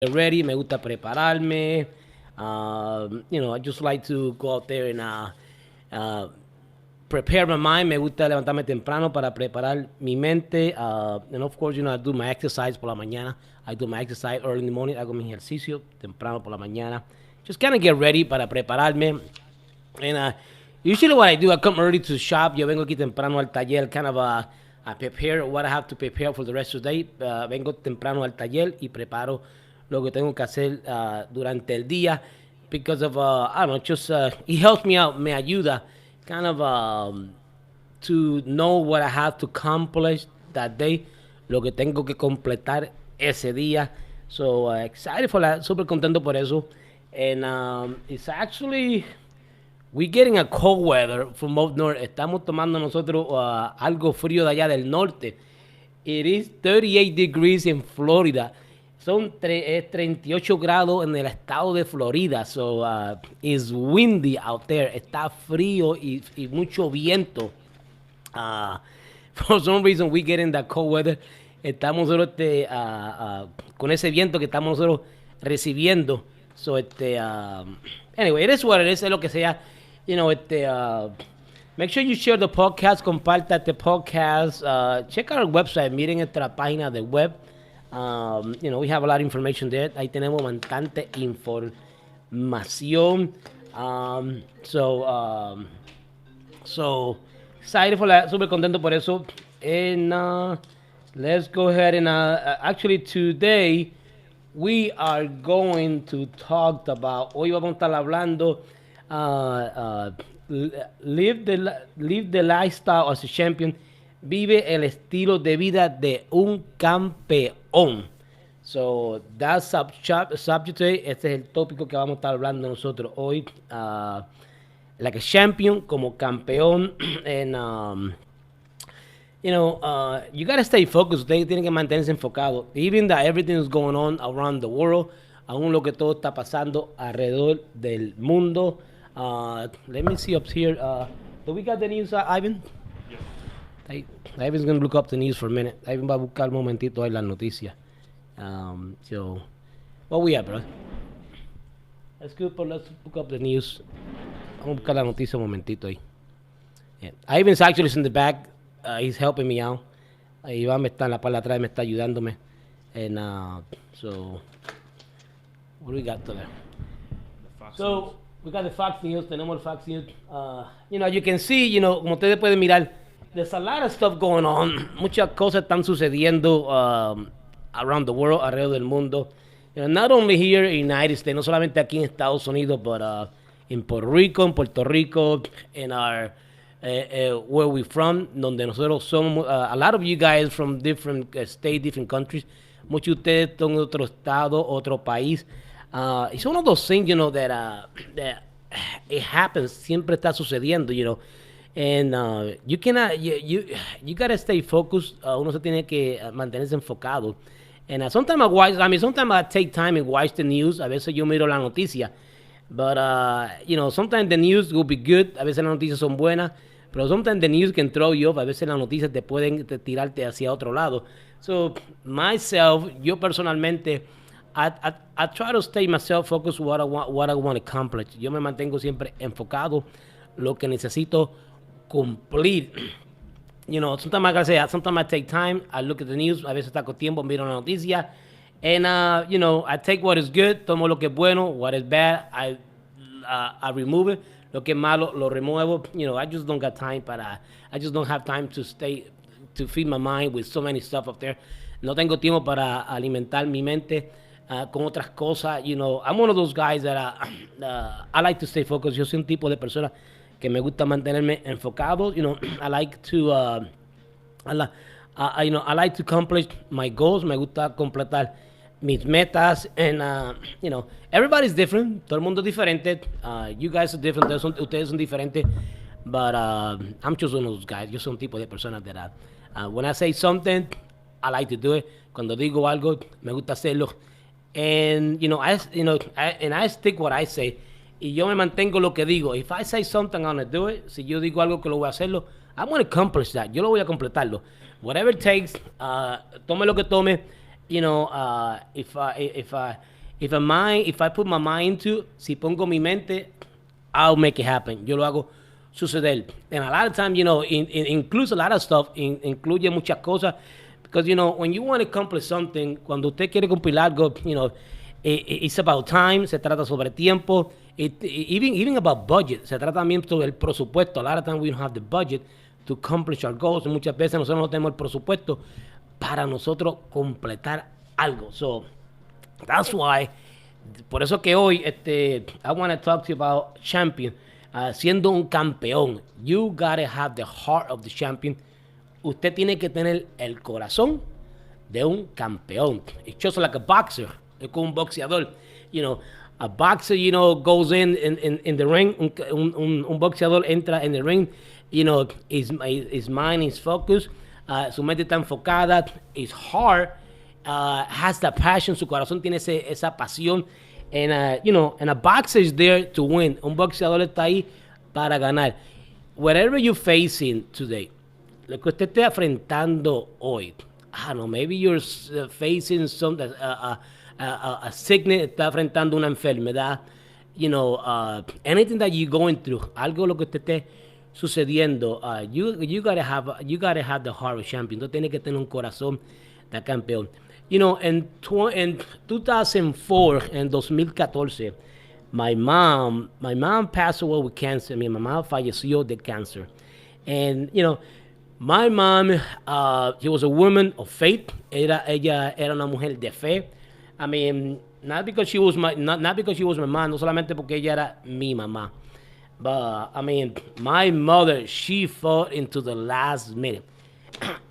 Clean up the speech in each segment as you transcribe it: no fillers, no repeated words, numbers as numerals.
get ready, me gusta prepararme. I just like to go out there and uh, prepare my mind. Me gusta levantarme temprano para preparar mi mente. And of course, I do my exercise por la mañana. I do my exercise early in the morning. Hago mi ejercicio temprano por la mañana. Just kind of get ready para prepararme. And usually what I do, I come early to the shop. Yo vengo aquí temprano al taller, kind of I prepare what I have to prepare for the rest of the day. Vengo temprano al taller y preparo lo que tengo que hacer durante el día. Because of, I don't know, just, it helps me out, me ayuda, kind of to know what I have to accomplish that day, lo que tengo que completar ese día. So, excited for that, super contento por eso. And it's actually, we're getting a cold weather from up north. Estamos tomando nosotros algo frío de allá del norte. It is 38 degrees in Florida. Son 38 grados en el estado de Florida. So, it's windy out there. Está frío y mucho viento. For some reason, we get in that cold weather. Estamos nosotros con ese viento que estamos nosotros recibiendo. So, anyway, it is what it is. Es lo que sea. Make sure you share the podcast, comparta este podcast. Check out our website, miren nuestra página de web. We have a lot of information there. Ahí tenemos bastante información. So excited for that. Super contento por eso. And let's go ahead and actually today we are going to talk about. Hoy vamos a estar hablando. Live the lifestyle as a champion. Vive el estilo de vida de un campeón. So, that's subject today. Este es el tópico que vamos a estar hablando nosotros hoy. Like a champion, como campeón. And, you gotta stay focused. Ustedes tienen que mantenerse enfocados. Even that everything is going on around the world. Aún lo que todo está pasando alrededor del mundo. Let me see up here. Do we got the news, Ivan? Ivan's going to look up the news for a minute. Ivan va a buscar un momentito ahí las noticias. So, what we have, bro? Let's look up the news. Vamos a buscar la noticia un momentito ahí. Yeah. Ivan's actually in the back. He's helping me out. Iván me está en la parte de atrás, me está ayudándome. And so, what do we got there? So, we got the Fox News. Tenemos el Fox News. You can see, como ustedes pueden mirar, there's a lot of stuff going on. Muchas cosas están sucediendo around the world, alrededor del mundo. Not only here in the United States, no solamente aquí en Estados Unidos, but in Puerto Rico, in our where we from, donde nosotros somos. A lot of you guys from different states, different countries. Muchos de ustedes son de otro estado, otro país. It's one of those things, that it happens. Siempre está sucediendo, And you cannot, you gotta stay focused. Uno se tiene que mantenerse enfocado. And sometimes I take time and watch the news. A veces yo miro la noticia. But, sometimes the news will be good. A veces las noticias son buenas. Pero sometimes the news can throw you off. A veces las noticias te pueden tirarte hacia otro lado. So, myself, yo personalmente, I try to stay myself focused what I want to accomplish. Yo me mantengo siempre enfocado. Lo que necesito cumplir. Sometimes I take time, I look at the news, a veces saco tiempo, miro la noticia, and, I take what is good, tomo lo que es bueno, what is bad, I remove it, lo que es malo, lo remuevo. I just don't got time I just don't have time to feed my mind with so many stuff up there. No tengo tiempo para alimentar mi mente con otras cosas. I'm one of those guys that I like to stay focused. Yo soy un tipo de persona que me gusta mantenerme enfocado. I like to I like to accomplish my goals. Me gusta completar mis metas. And everybody's different. Todo el mundo es diferente. You guys are different. Ustedes son diferentes. But I'm just one of those guys. Yo soy un tipo de persona that when I say something, I like to do it. Cuando digo algo, me gusta hacerlo. And I stick what I say. Y yo me mantengo lo que digo. If I say something, I'm gonna do it. Si yo digo algo que lo voy a hacerlo, I'm gonna accomplish that. Yo lo voy a completarlo. Whatever it takes, tome lo que tome. you know, if I put my mind to, si pongo mi mente, I'll make it happen. Yo lo hago suceder. And a lot of times, you know, includes a lot of stuff, incluye muchas cosas, because, you know, when you want to accomplish something, cuando usted quiere cumplir algo, you know, it's about time, se trata sobre tiempo, even about budget, se trata también sobre el presupuesto. A lot of times we don't have the budget to accomplish our goals. Muchas veces nosotros no tenemos el presupuesto para nosotros completar algo. So, that's why, por eso que hoy, I want to talk to you about champion. Siendo un campeón, you gotta have the heart of the champion. Usted tiene que tener el corazón de un campeón. It's just like a boxer. Es como un boxeador. You know, a boxer, you know, goes in the ring. Un boxeador entra en el ring. You know, his mind is focused. Su mente está enfocada. His heart has the passion. Su corazón tiene esa pasión. And, you know, and a boxer is there to win. Un boxeador está ahí para ganar. Whatever you're facing today, lo que usted esté enfrentando hoy, I don't know, maybe you're facing something, a sickness, está enfrentando una enfermedad, you know, anything that you're going through, algo lo que usted esté sucediendo, you gotta have the heart of champion. Tú tienes que tener un corazón de campeón. You know, in 2004, en 2014, my mom passed away with cancer. Mi mamá falleció de cáncer. And, you know, my mom, she was a woman of faith. Ella era una mujer de fe. I mean, not because she was my mom, no solamente porque ella era mi mamá. But, I mean, my mother, she fought into the last minute.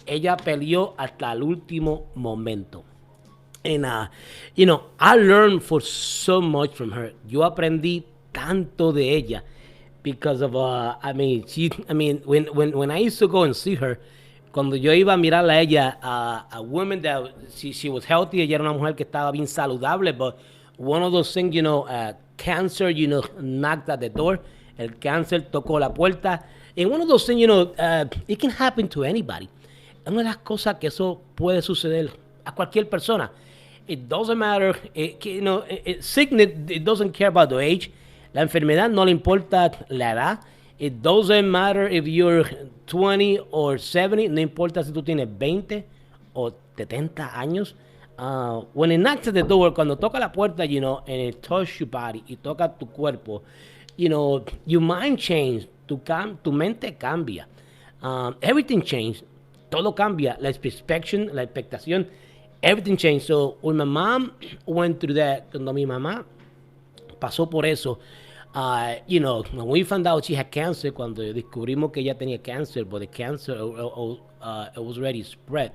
Ella peleó hasta el último momento. And, you know, I learned for so much from her. Yo aprendí tanto de ella because of, when I used to go and see her, cuando yo iba a mirarla a ella, a woman that she was healthy, ella era una mujer que estaba bien saludable, but one of those things, you know, cancer, you know, knocked at the door. El cáncer tocó la puerta. And one of those things, you know, it can happen to anybody. Es una de las cosas que eso puede suceder a cualquier persona. It doesn't matter, you know, sickness, it doesn't care about the age. La enfermedad no le importa la edad. It doesn't matter if you're 20 or 70. No importa si tú tienes 20 o 70 años. When it knocks at the door, cuando toca la puerta, you know, and it touches your body, y toca tu cuerpo, you know, your mind changes, tu mente cambia. Everything changes. Todo cambia. La expectación, everything changed. So when my mom went through that, cuando mi mamá pasó por eso, you know, when we found out she had cancer, cuando descubrimos que ella tenía cáncer, but the cancer it was already spread.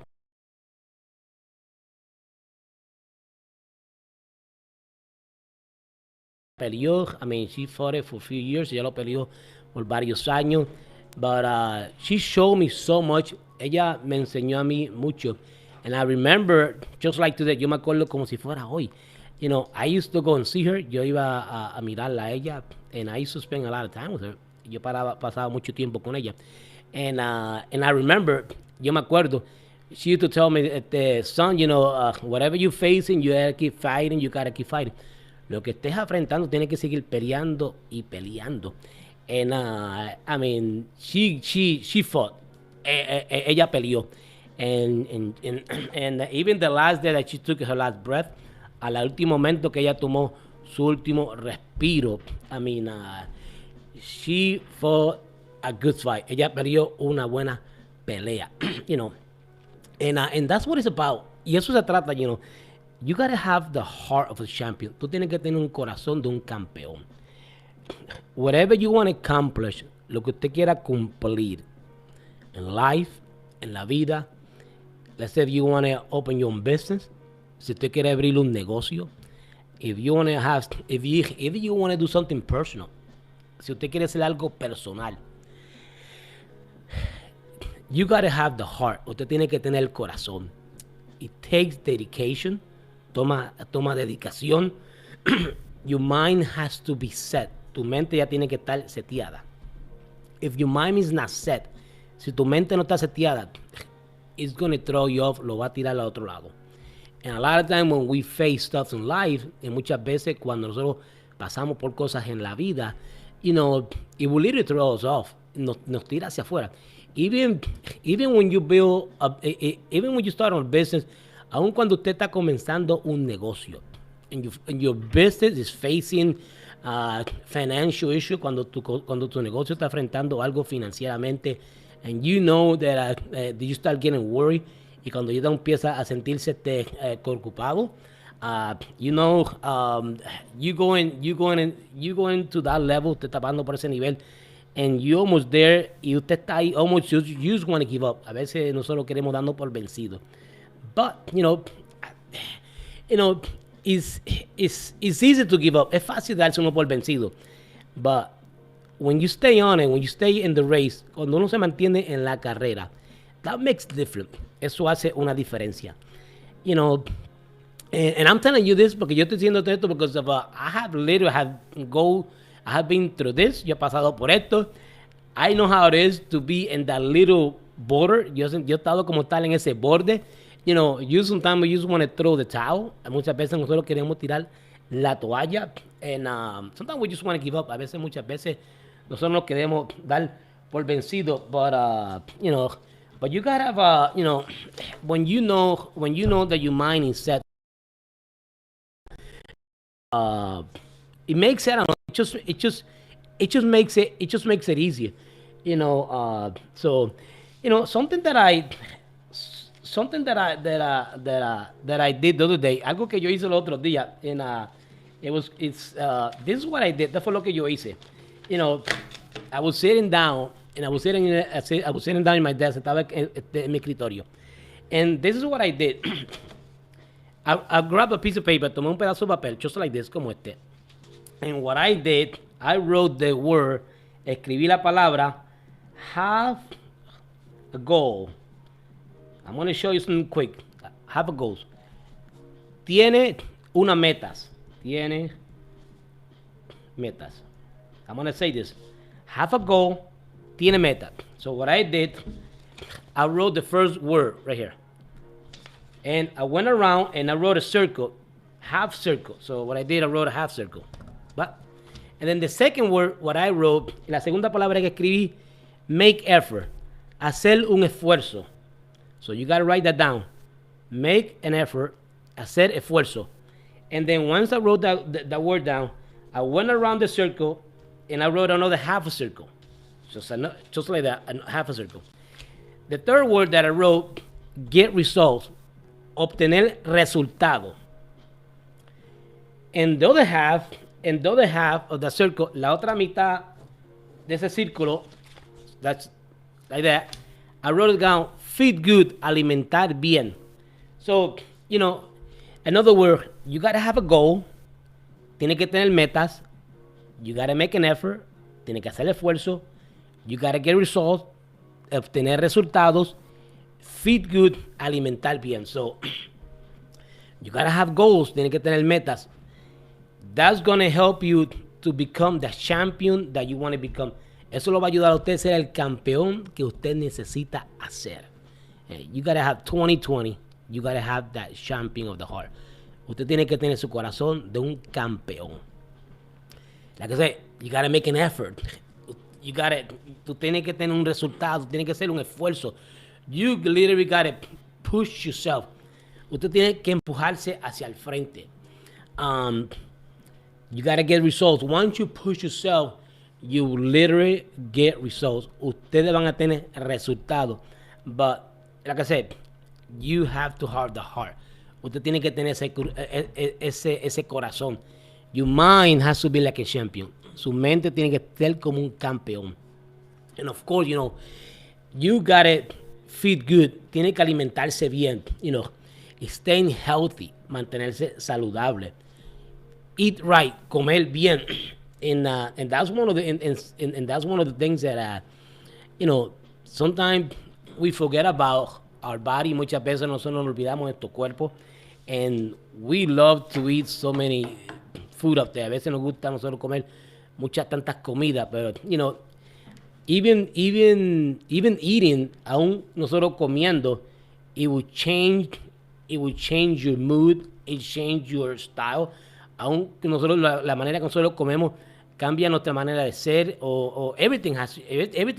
Peleó, I mean, she fought it for a few years, ella lo peleó por varios años, but she showed me so much. Ella me enseñó a mí mucho. And I remember, just like today, yo me acuerdo como si fuera hoy. You know, I used to go and see her. Yo iba a mirarla a ella. And I used to spend a lot of time with her. Yo pasaba mucho tiempo con ella. And I remember, yo me acuerdo, she used to tell me, son, you know, whatever you're facing, you gotta keep fighting, you gotta keep fighting. Lo que estés enfrentando, tienes que seguir peleando y peleando. And, I mean, she fought. Ella peleó. And even the last day that she took her last breath, al último momento que ella tomó su último respiro, I mean, she fought a good fight. Ella peleó una buena pelea, you know. And that's what it's about. Y eso se trata, you know. You gotta have the heart of a champion. Tú tienes que tener un corazón de un campeón. Whatever you want to accomplish, lo que usted quiera cumplir in life, en la vida. Let's say if you want to open your own business, si usted quiere abrir un negocio, if you want to do something personal, si usted quiere hacer algo personal, you gotta have the heart. Usted tiene que tener el corazón. It takes dedication. Toma dedicación. Your mind has to be set. Tu mente ya tiene que estar seteada. If your mind is not set, si tu mente no está seteada, it's going to throw you off, lo va a tirar al otro lado. And a lot of time when we face stuff in life, y muchas veces cuando nosotros pasamos por cosas en la vida, it will literally throw us off. Nos tira hacia afuera. Even, even when you build, even when you start a business, aun cuando usted está comenzando un negocio, and your business is facing financial issue, cuando tu negocio está enfrentando algo financieramente, and you know that you start getting worried, y cuando ya empieza a sentirse preocupado, you going to that level, usted está pasando por ese nivel, and you almost there, y usted está ahí, almost you just want to give up. A veces nosotros queremos darnos por vencido. But, it's easy to give up. Es fácil darse uno por vencido. But when you stay on it, when you stay in the race, cuando uno se mantiene en la carrera, that makes difference. Eso hace una diferencia. And I'm telling you this porque yo estoy diciendo esto because of I have been through this. Yo he pasado por esto. I know how it is to be in that little border. Yo he estado como tal en ese borde. Sometimes we just want to throw the towel. Muchas veces nosotros queremos tirar la toalla. And sometimes we just want to give up. Muchas veces nosotros nos queremos dar por vencido. But you gotta have when you know that your mind is set. It makes it. I don't know, it just makes it easier. Something that I did the other day. Algo que yo hice el otro día. And this is what I did. That fue lo que yo hice. I was sitting down. And I was sitting down in my desk. Estaba en mi escritorio. And this is what I did. I grabbed a piece of paper, tomé un pedazo de papel, just like this, como este. And what I did, I wrote the word, escribí la palabra, have a goal. I'm going to show you something quick. Have a goal. Tiene una metas. Tiene metas. I'm going to say this. Have a goal. Tiene meta. So what I did, I wrote the first word right here. And I went around and I wrote a circle, half circle. So what I did, I wrote a half circle. And then the second word, what I wrote, la segunda palabra que escribí, make effort, hacer un esfuerzo. So you got to write that down. Make an effort, hacer esfuerzo. And then once I wrote that word down, I went around the circle and I wrote another half a circle. Just like that, half a circle. The third word that I wrote, get results, obtener resultado. And the other half of the circle, la otra mitad de ese círculo, that's like that, I wrote it down, feed good, alimentar bien. So, in other words, you got to have a goal, tiene que tener metas, you got to make an effort, tiene que hacer esfuerzo, you got to get results, obtener resultados, feed good, alimentar bien. So, you got to have goals, tiene que tener metas. That's going to help you to become the champion that you want to become. Eso lo va a ayudar a usted a ser el campeón que usted necesita hacer. You got to have 2020. You got to have that champion of the heart. Usted tiene que tener su corazón de un campeón. Like I said, you got to make an effort. Tú tienes que tener un resultado, tiene que ser un esfuerzo. You literally got to push yourself. Usted tiene que empujarse hacia el frente. You got to get results. Once you push yourself, you literally get results. Ustedes van a tener resultados. But, like I said, you have to have the heart. Usted tiene que tener ese corazón. Your mind has to be like a champion. Su mente tiene que ser como un campeón. And of course, you gotta feed good. Tiene que alimentarse bien. Staying healthy. Mantenerse saludable. Eat right. Comer bien. And that's one of the things that sometimes we forget about our body. Muchas veces nosotros nos olvidamos de nuestro cuerpo. And we love to eat so many food up there. A veces nos gusta a nosotros comer muchas tantas comidas, pero even eating, aún nosotros comiendo, it will change it will change your mood, it change your style. Aún que nosotros, la manera que nosotros comemos cambia nuestra manera de ser, o everything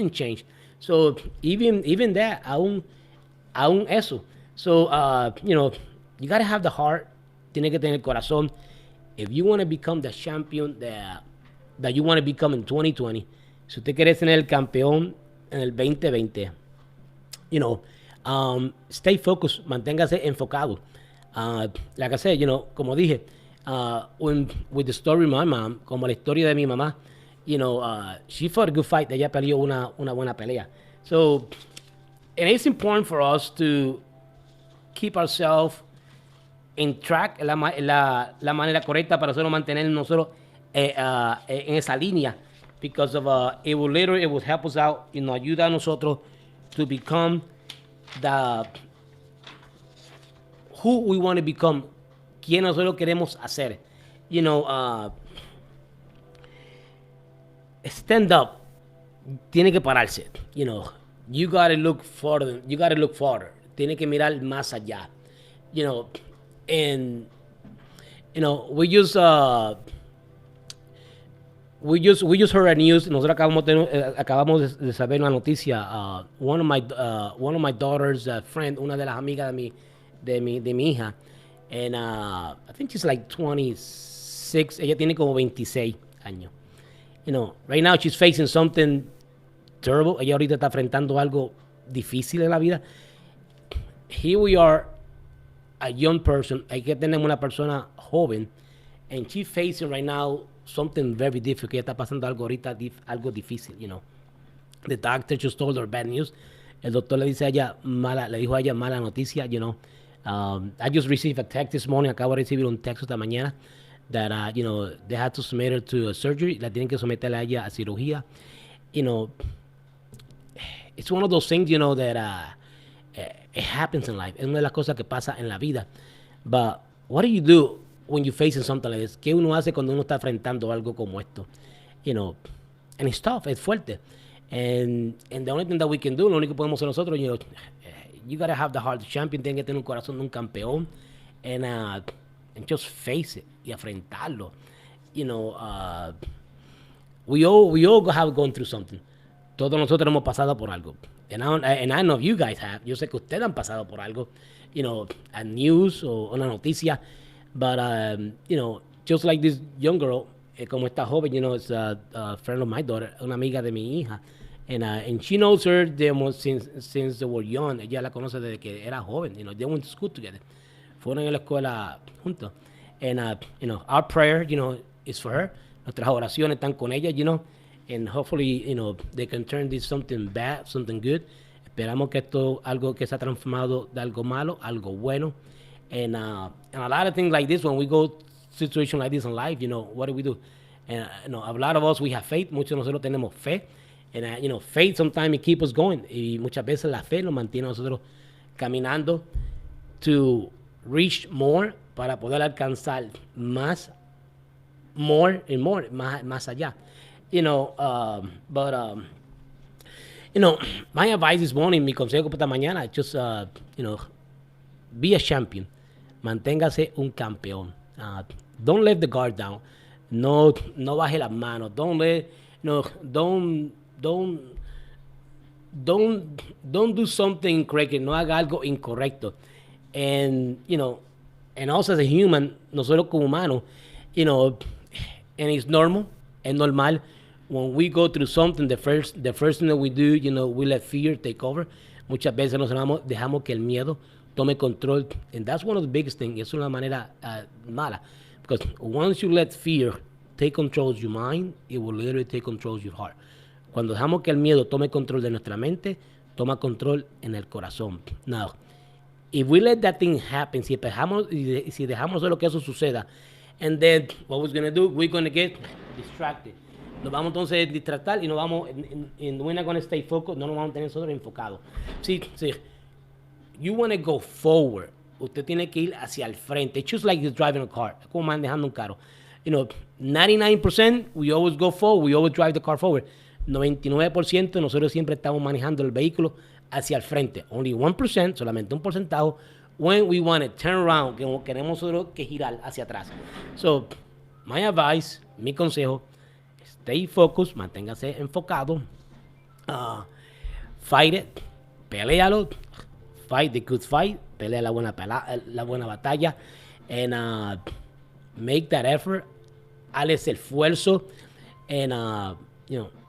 changed. So, even that, aún eso. So, you gotta have the heart, tiene que tener el corazón. If you want to become the champion that you want to become in 2020, si usted quiere ser el campeón en el 2020, stay focused, manténgase enfocado. Like I said, como dije, with the story of my mom, como la historia de mi mamá, she fought a good fight. Ella peleó una buena pelea. So, and it's important for us to keep ourselves in track, la manera correcta para nosotros mantener nosotros en esa línea, because of it will help us out, ayuda a nosotros to become who we want to become, quien nosotros queremos hacer. Stand up, tiene que pararse. You gotta look further. Tiene que mirar más allá. And we just heard a news. Nosotros acabamos de saber una noticia. One of my daughter's friend, una de las amigas de mi hija, and I think she's like 26. Ella tiene como 26 años. Right now she's facing something terrible. Ella ahorita está enfrentando algo difícil en la vida. Here we are, a young person. Hay que tener una persona joven, and she's facing right now something very difficult. Ella está pasando algo ahorita, algo difícil. The doctor just told her bad news. El doctor le dijo a ella mala noticia. I just received a text this morning. Acabo de recibir un texto esta mañana that they had to submit her to a surgery. La tienen que someter a ella a cirugía. It's one of those things, that it happens in life. Es una de las cosas que pasa en la vida. But what do you do when you're facing something like this? ¿Qué uno hace cuando uno está enfrentando algo como esto? And it's tough, es fuerte. And the only thing that we can do, lo único que podemos hacer nosotros, you gotta have the heart of champion, tiene que tener un corazón de un campeón, and just face it y afrontarlo. We all have gone through something. Todos nosotros hemos pasado por algo. And I know you guys have. Yo sé que ustedes han pasado por algo, a news o una noticia. But, just like this young girl, como esta joven, it's a friend of my daughter, una amiga de mi hija. And she knows her since they were young. Ella la conoce desde que era joven. They went to school together. Fueron a la escuela juntos. And, our prayer, is for her. Nuestras oraciones están con ella, and hopefully, they can turn this something bad, something good. Esperamos que esto, algo que se ha transformado de algo malo, algo bueno. And a lot of things like this, when we go situation like this in life, what do? And, a lot of us, we have faith. Muchos de nosotros tenemos fe. And, faith sometimes it keeps us going. Y muchas veces la fe nos mantiene a nosotros caminando to reach more, para poder alcanzar más, more and more, más allá. My advice this morning, mi consejo para esta mañana, just, be a champion. Manténgase un campeón. Don't let the guard down. No baje las manos. Don't do something incorrect. No haga algo incorrecto. And, and also as a human, nosotros como humanos, and it's normal, es normal. When we go through something, the first thing that we do, we let fear take over. Muchas veces dejamos que el miedo tome control. And that's one of the biggest things. Es una manera mala. Because once you let fear take control of your mind, it will literally take control of your heart. Cuando dejamos que el miedo tome control de nuestra mente, toma control en el corazón. Now, if we let that thing happen, si dejamos lo que eso suceda, and then what we're going to do, we're going to get distracted. Nos vamos entonces a distractar y nos vamos, and we're not going to stay focused, no nos vamos a tener nosotros enfocados. Sí. You want to go forward. Usted tiene que ir hacia el frente. It's just like you're driving a car. Es como manejando un carro. 99% we always go forward. We always drive the car forward. 99% nosotros siempre estamos manejando el vehículo hacia el frente. Only 1%, solamente un porcentaje, when we want to turn around, que queremos nosotros que girar hacia atrás. So, my advice, mi consejo, stay focused, manténgase enfocado, fight it, pelealo, fight the good fight, pelea la buena batalla, and make that effort, haz ese esfuerzo, and and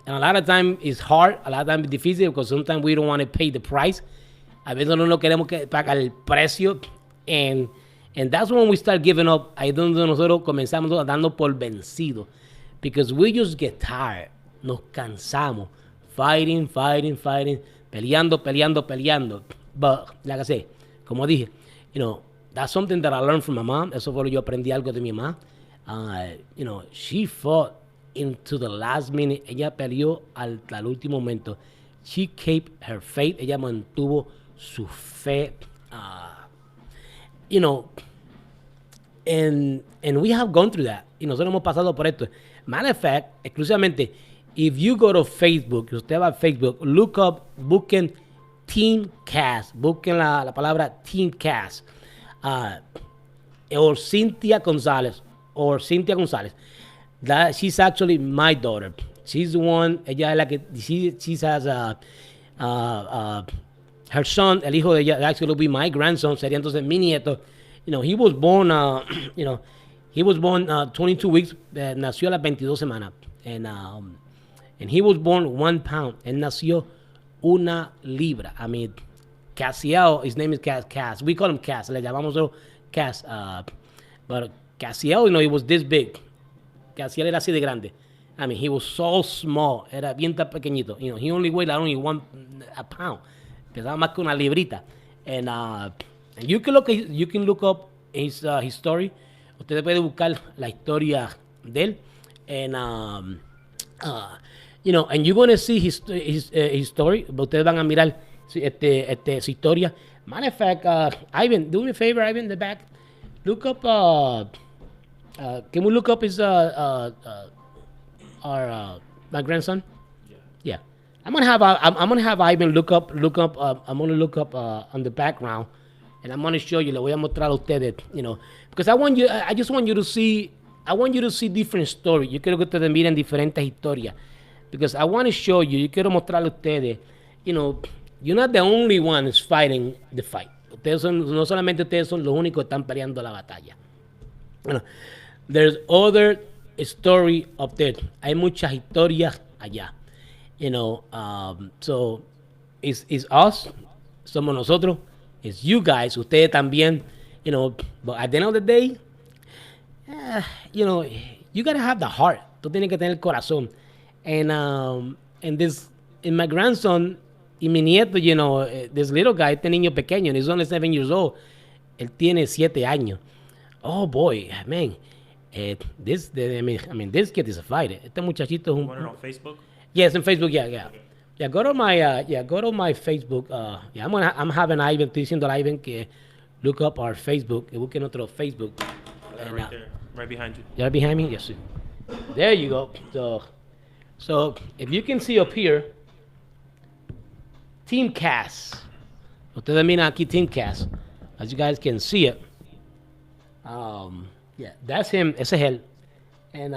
a lot of time it's hard, a lot of time it's difícil, because sometimes we don't want to pay the price. A veces no queremos pagar el precio, and that's when we start giving up. Ahí es donde nosotros comenzamos a darnos por vencido, because we just get tired, nos cansamos, fighting, peleando. But, like I say, como dije, that's something that I learned from my mom. Eso fue lo que yo aprendí algo de mi mamá. She fought into the last minute. Ella peleó al último momento. She kept her faith. Ella mantuvo su fe. And we have gone through that. Y nosotros hemos pasado por esto. Matter of fact, exclusivamente, if you go to Facebook, usted va a Facebook, busquen Team Cass, busquen la palabra Team Cass, or Cynthia Gonzalez. She's actually my daughter. She's the one, ella es la que, she has her son, el hijo de ella, actually will be my grandson, sería entonces mi nieto. He was born, 22 weeks, nació a las 22 semanas. And he was born 1 pound. Él nació 1 libra. I mean, Cassiel, his name is Cass. We call him Cass. Le llamamos Cass. But Cassiel, he was this big. Cassiel era así de grande. I mean, he was so small. Era bien tan pequeñito. He only weighed only a pound. Pesaba más que 1 librita. And you can look up his story. Ustedes pueden buscar la historia de él. And and you're going to see his story. Ustedes van a mirar su historia. Matter of fact, Ivan, do me a favor, Ivan, in the back. Look up, can we look up his, my grandson? Yeah. I'm gonna have Ivan look up, I'm gonna look up on the background, and I'm gonna show you, le voy a mostrar a ustedes, because I just want you to see, different stories. Yo quiero que ustedes miren diferentes historias. Because I want to show you, yo quiero mostrarle a ustedes, you're not the only ones fighting the fight. No solamente ustedes son los únicos que están peleando la batalla. There's other story up there. Hay muchas historias allá. So it's us, somos nosotros, it's you guys, ustedes también, but at the end of the day, you gotta have the heart. Tú tienes que tener el corazón. And my grandson y mi nieto, this little guy, este niño pequeño, he's only 7 years old. Él tiene 7 años. Oh boy, man. This kid is a fighter. Este muchachito es un. Want it on Facebook? Yes, on Facebook, yeah. Okay. Yeah, go to my Facebook. I'm having Ivan, estoy diciendo a Ivan que look up our Facebook, que busquen otro Facebook. Right there, right behind you. Yeah, behind me? Yes. There you go. So if you can see up here, Team Cass. Ustedes miran aquí Team Cass. As you guys can see it. Yeah, that's him. Ese es él. And,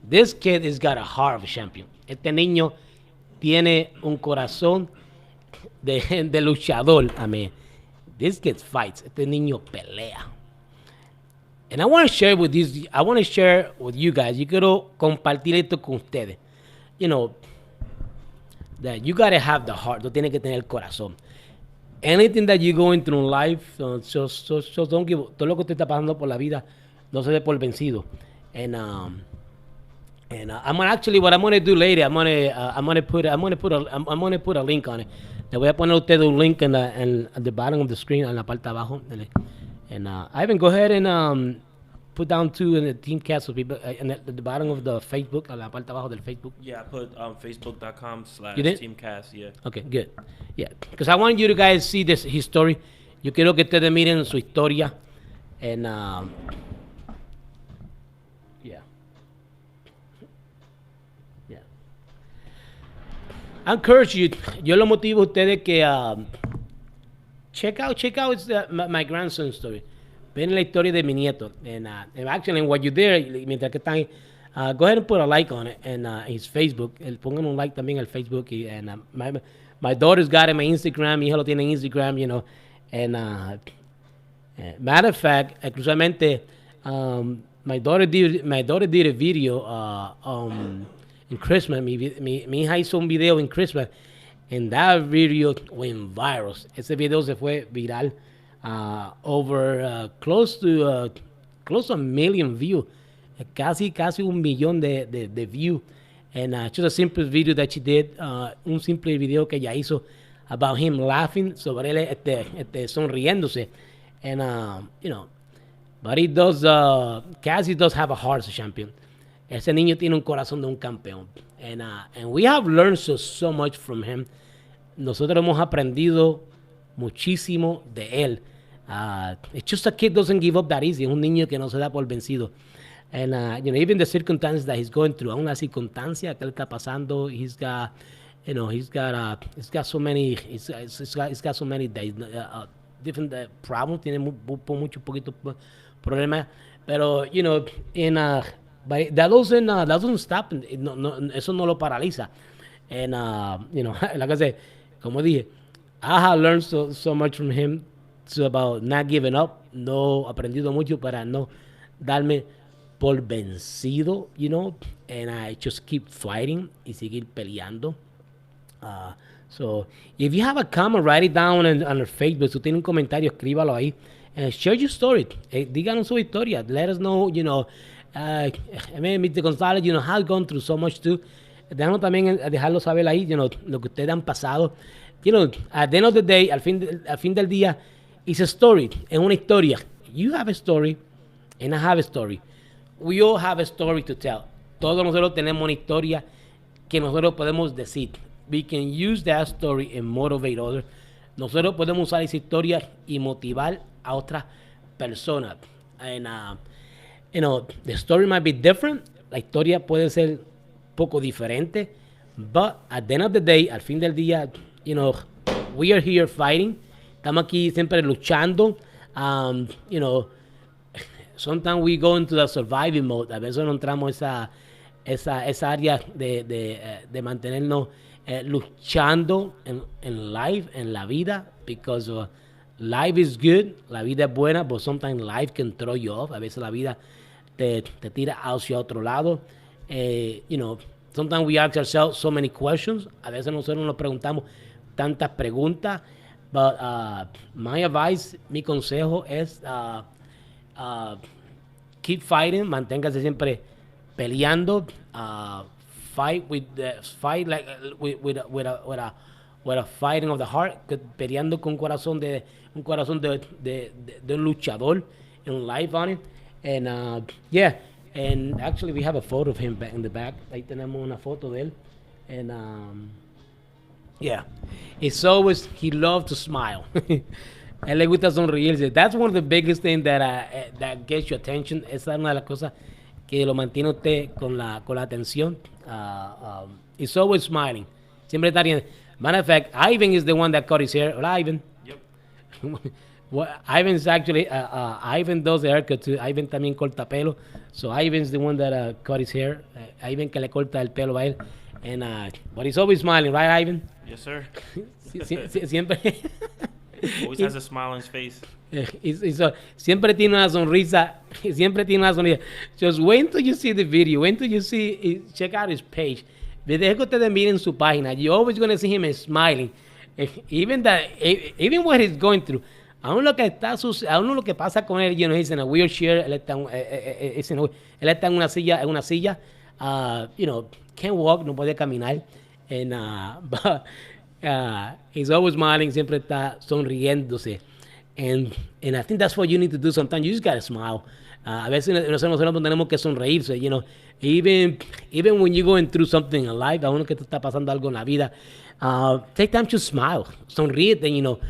this kid has got a heart of a champion. Este niño tiene un corazón de luchador. I mean, this kid fights. Este niño pelea. And I want to share with you guys. Yo quiero compartir esto con ustedes. That you gotta have the heart. Tú tienes que tener el corazón. Anything that you're going through in life, just don't give up. Todo lo que te está pasando por la vida, no se dé por vencido. And I'm actually, what I'm gonna do later, I'm gonna put a link on it. Le voy a poner a usted un link at the bottom of the screen, en la parte de abajo. And Ivan, go ahead and put down too in the Team Castle people at the bottom of the Facebook, en la parte de abajo del Facebook. Yeah, I put facebook.com/teamcast. Yeah. Okay, good. Yeah, because I want you to guys see his story. Yo quiero que ustedes miren su historia. And yeah. I encourage you. Yo lo motivo a ustedes que check out it's my grandson's story. Ven la historia de mi nieto. And actually, and what you there, mientras que están, go ahead and put a like on it and his Facebook. Pongan un like también al Facebook. And my daughter's got it, my Instagram. Mi hija lo tiene en Instagram, you know. And matter of fact, exclusivamente, my daughter did a video in Christmas. Mi hija hizo un video en Christmas. And that video went viral. Ese video se fue viral. Over close to a million views. Casi un millón de views. And just a simple video that she did. Un simple video que ella hizo about him laughing. Sobre él sonriéndose. And, you know, but he does, Cassie does have a heart as a champion. Ese niño tiene un corazón de un campeón. And we have learned so much from him. Nosotros hemos aprendido muchísimo de él. It's just a kid doesn't give up that easy. Es un niño que no se da por vencido. And, you know, even the circumstances that he's going through, aún la circunstancia que él está pasando, he's got so many days, different problems, tiene mucho poquito problemas. Pero, you know, but that doesn't stop. No, eso no lo paraliza. And, you know, like I said, como dije, I have learned so much from him about not giving up. No, aprendido mucho para no darme por vencido, you know, and I just keep fighting y seguir peleando. So, if you have a comment, write it down on our Facebook. Si tiene un comentario, escríbalo ahí. And share your story. Díganos su historia. Let us know, you know, Mr. González, you know, has gone through so much too. Déjanos también dejarlo saber ahí, you know, lo que ustedes han pasado. You know, at the end of the day, al fin del día, it's a story. Es una historia. You have a story, and I have a story. We all have a story to tell. Todos nosotros tenemos una historia que nosotros podemos decir. We can use that story and motivate others. Nosotros podemos usar esa historia y motivar a otras personas. And, you know, the story might be different. La historia puede ser poco diferente. But at the end of the day, al fin del día, you know, we are here fighting. Estamos aquí siempre luchando. You know, sometimes we go into the surviving mode. A veces no entramos esa área de mantenernos luchando en life, en la vida, because life is good, la vida es buena, but sometimes life can throw you off. A veces la vida te tira hacia otro lado. You know, sometimes we ask ourselves so many questions. A veces nosotros nos preguntamos tantas preguntas. But my advice, mi consejo es keep fighting, manténgase siempre peleando. Fight with a fighting of the heart, peleando con un corazón de un luchador, un life on it. And yeah, and actually we have a photo of him back in the back. Ahí tenemos una foto de él. And yeah, it's always, he loves to smile. Él le gusta sonreírse. That's one of the biggest things that gets your attention. Esa es una de las cosas que lo mantiene usted con la atención. He's always smiling. Siempre está riendo. Matter of fact, Ivan is the one that cut his hair. Hola, Ivan. Yep. Well, Ivan's actually, Ivan does the haircut too. Ivan también corta pelo. So Ivan's the one that cut his hair. Ivan que le corta el pelo a él. And, but he's always smiling, right, Ivan? Yes, sir. Siempre. Always has a smile on his face. Siempre tiene una sonrisa. Siempre tiene una sonrisa. Just wait until you see the video. Wait until you check out his page. Desde que ustedes miren su página, you're always going to see him smiling. Even what he's going through. Aún lo que pasa con él, you know, he's in a wheelchair. Él está en una silla. You know, can't walk, no puede caminar. And, but he's always smiling, siempre está sonriéndose. And I think that's what you need to do sometimes. You just gotta smile. A veces nosotros tenemos que sonreírse, you know. Even when you're going through something in life, aún que te está pasando algo en la vida, take time to smile. Sonríete, you know.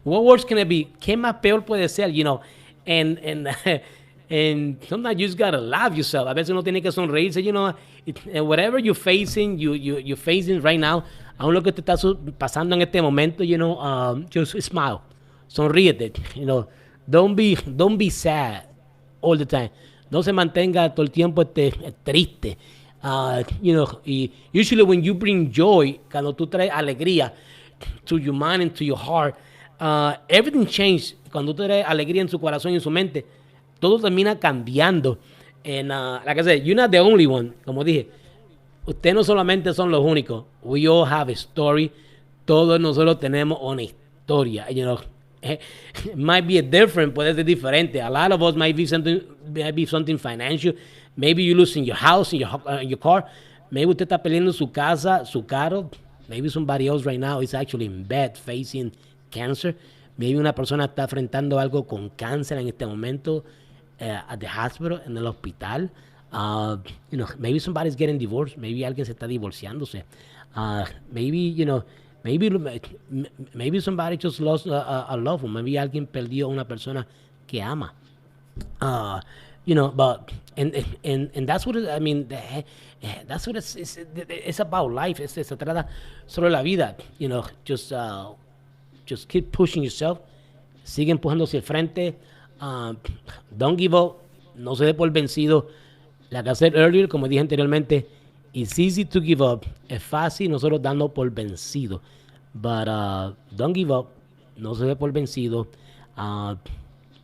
What worse can it be? ¿Qué más peor puede ser, you know? And sometimes you just gotta laugh yourself. A veces uno tiene que sonreírse, you know. Whatever you're facing right now, aún lo que te está pasando en este momento, you know, just smile. sonríete, don't be sad all the time. No se mantenga todo el tiempo triste. Y usually when you bring joy, cuando tú traes alegría to your mind and to your heart, everything changes. Cuando tú traes alegría en su corazón y en su mente, todo termina cambiando. And like I said, you're not the only one. Como dije, ustedes no solamente son los únicos. We all have a story. Todos nosotros tenemos una historia. It might be different, puede ser diferente. A lot of us might be something financial. Maybe you losing your house, your car. Maybe usted está perdiendo su casa, su carro. Maybe somebody else right now is actually in bed facing cancer. Maybe una persona está enfrentando algo con cáncer en este momento at the hospital, en el hospital. Maybe somebody's getting divorced. Maybe alguien se está divorciándose. Maybe somebody just lost a loved one. Maybe alguien perdió a una persona que ama. But and that's what I mean. That's what it's about life. Se trata sobre la vida. Just keep pushing yourself. Sigue empujando hacia el frente. Don't give up. No se dé por vencido. Like I said earlier, como dije anteriormente, it's easy to give up. Es fácil nosotros dando por vencido. But don't give up. No se dé por vencido.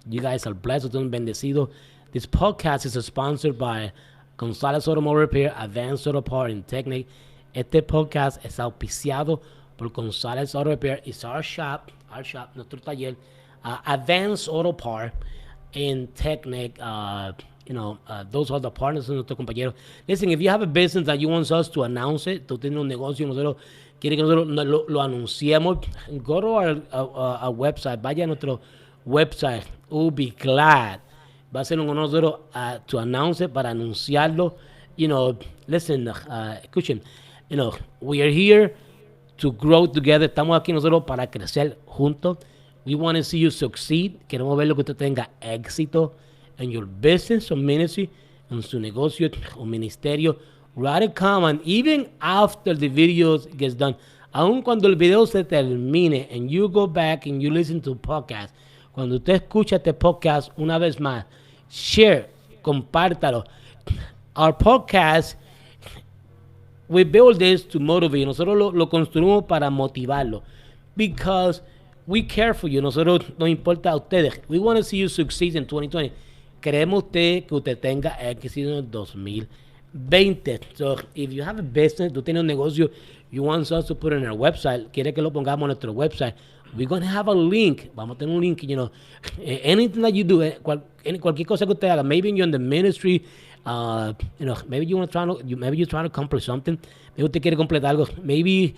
You guys are blessed. Son bendecidos. This podcast is sponsored by González Automotive Repair, Advanced Auto Part and Technic. Este podcast es auspiciado por González Auto Repair. It's our shop, nuestro taller. Advanced Auto Part and Technic. Those are the partners de nuestros compañeros. Listen, if you have a business that you want us to announce it, tú tienes un negocio, nosotros quiere que nosotros lo anunciemos, go to our website, vaya a nuestro website. We'll be glad. Va a ser un honor nosotros to announce it, para anunciarlo. Listen, escuchen, we are here to grow together. Estamos aquí nosotros para crecer juntos. We want to see you succeed. Queremos ver lo que usted tenga éxito in your business or ministry, en su negocio o ministerio. Write a comment even after the video gets done. Aun cuando el video se termine and you go back and you listen to podcast. Cuando usted escucha este podcast una vez más, share, compártalo. Our podcast, we build this to motivate. Nosotros lo construimos para motivarlo. Because we care for you. Nosotros nos importa a ustedes. We want to see you succeed in 2020. Queremos que usted tenga éxito en el 2020. So, if you have a business, tú tienes un negocio, you want us to put it on our website, quiere que lo pongamos en nuestro website, we're going to have a link. Vamos a tener un link, anything that you do, cualquier cosa que usted haga, maybe you're in the ministry, maybe you're trying to accomplish something, maybe usted quiere completar algo, maybe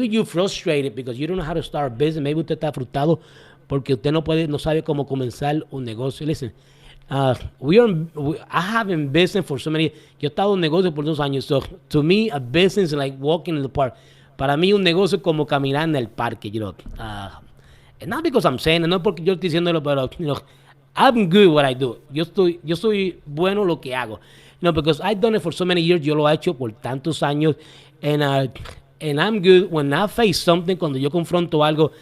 you're frustrated because you don't know how to start a business, maybe usted está frustrado porque usted no sabe cómo comenzar un negocio. Listen, I have been in business for so many. Yo he estado en negocio por 2 años. So to me, a business is like walking in the park. Para mí, un negocio es como caminar en el parque. And not because I'm saying it, no porque yo estoy diciéndolo, pero I'm good at what I do. Yo soy bueno lo que hago. Because I've done it for so many years. Yo lo he hecho por tantos años. And I'm good when I face something. Cuando yo confronto algo,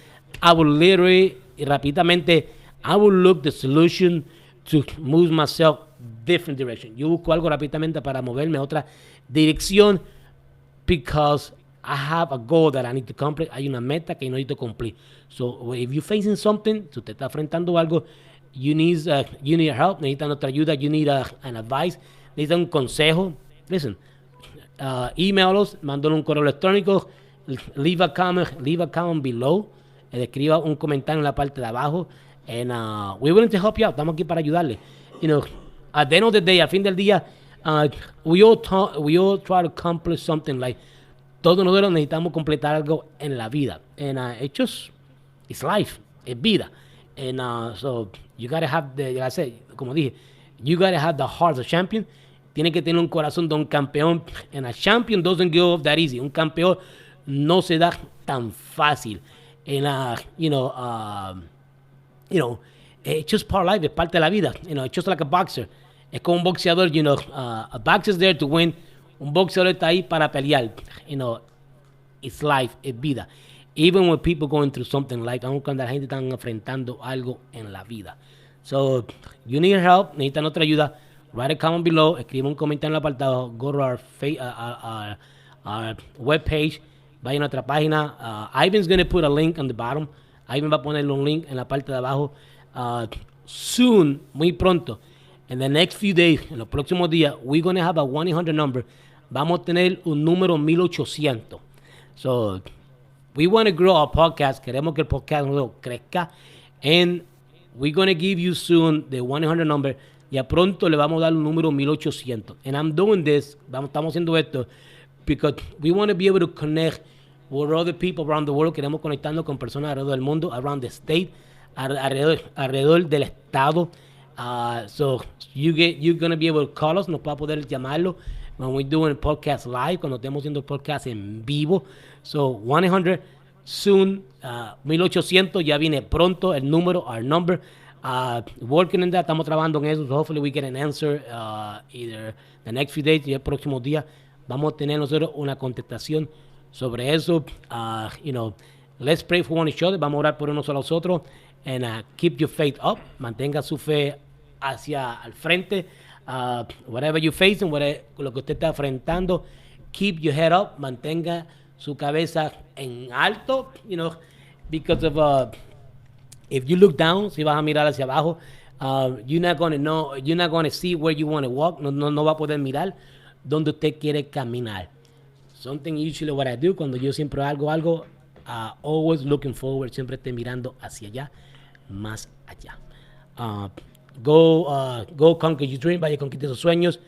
I will literally, rápidamente, I will look the solution to move myself different direction. Yo busco algo rápidamente para moverme a otra dirección because I have a goal that I need to complete. Hay una meta que yo necesito cumplir. So if you're facing something, si usted está enfrentando algo, you need help, necesita nuestra ayuda, you need an advice, necesita un consejo. Listen, email us, mándale un correo electrónico, leave a comment below, escriba un comentario en la parte de abajo. And we're willing to help you out. Estamos aquí para ayudarle. At the end of the day, al fin del día, we all try to accomplish something. Like, todos nosotros necesitamos completar algo en la vida. And it's life. Es vida. And so, you gotta have like I said, como dije, you gotta have the heart of a champion. Tiene que tener un corazón de un campeón. And a champion doesn't go off that easy. Un campeón no se da tan fácil. And, it's just part of life, es parte de la vida. It's just like a boxer. Es como un boxeador, a boxer's there to win. Un boxeador está ahí para pelear. It's life, es vida. even when people going through something like, aun cuando la gente está enfrentando algo en la vida. So, you need help, necesitan otra ayuda, write a comment below, escribe un comentario en el apartado, go to our webpage, vayan a nuestra página. Ivan's going to put a link on the bottom. Ivan va a ponerle un link en la parte de abajo. Soon, muy pronto, in the next few days, en los próximos días, we're going to have a 1-800 number. Vamos a tener un número 1800. So, we want to grow our podcast. Queremos que el podcast crezca. And we're going to give you soon the 1-800 number. Y a pronto le vamos a dar un número 1800. And I'm doing this, estamos haciendo esto, because we want to be able to connect with other people around the world. Queremos conectarnos con personas alrededor del mundo, around the state, alrededor del estado. So you're going to be able to call us, nos va a poder llamarlo when we're doing podcast live, cuando estemos haciendo podcast en vivo. So 1-800 soon, 1800 ya viene pronto el número, our number. Working on that, estamos trabajando en eso. So hopefully we get an answer either the next few days y el próximo día. Vamos a tener nosotros una contestación sobre eso. Let's pray for one another. Vamos a orar por unos a los otros. And keep your faith up. Mantenga su fe hacia al frente. Whatever you're facing, lo que usted está enfrentando, keep your head up. Mantenga su cabeza en alto. Because of if you look down, si vas a mirar hacia abajo, you're not going to see where you want to walk. No va a poder mirar donde usted quiere caminar. Something usually what I do cuando yo siempre hago algo, always looking forward, siempre estoy mirando hacia allá, más allá. Go conquer your dream, vaya conquistar sus sueños.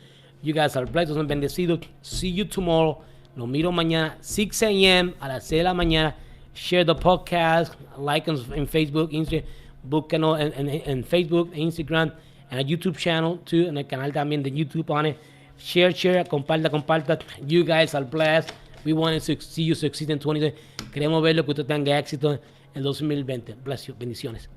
You guys are blessed, son bendecidos. See you tomorrow. Los miro mañana, 6 a.m. a las 6 de la mañana. Share the podcast, like us en Facebook, Instagram, búsquenos en Facebook, Instagram, en el YouTube channel, too, en el canal también de YouTube on it. Share, comparta. You guys are blessed. We want to see you succeed in 2020. Queremos ver lo que usted tenga éxito en 2020. Bless you. Bendiciones.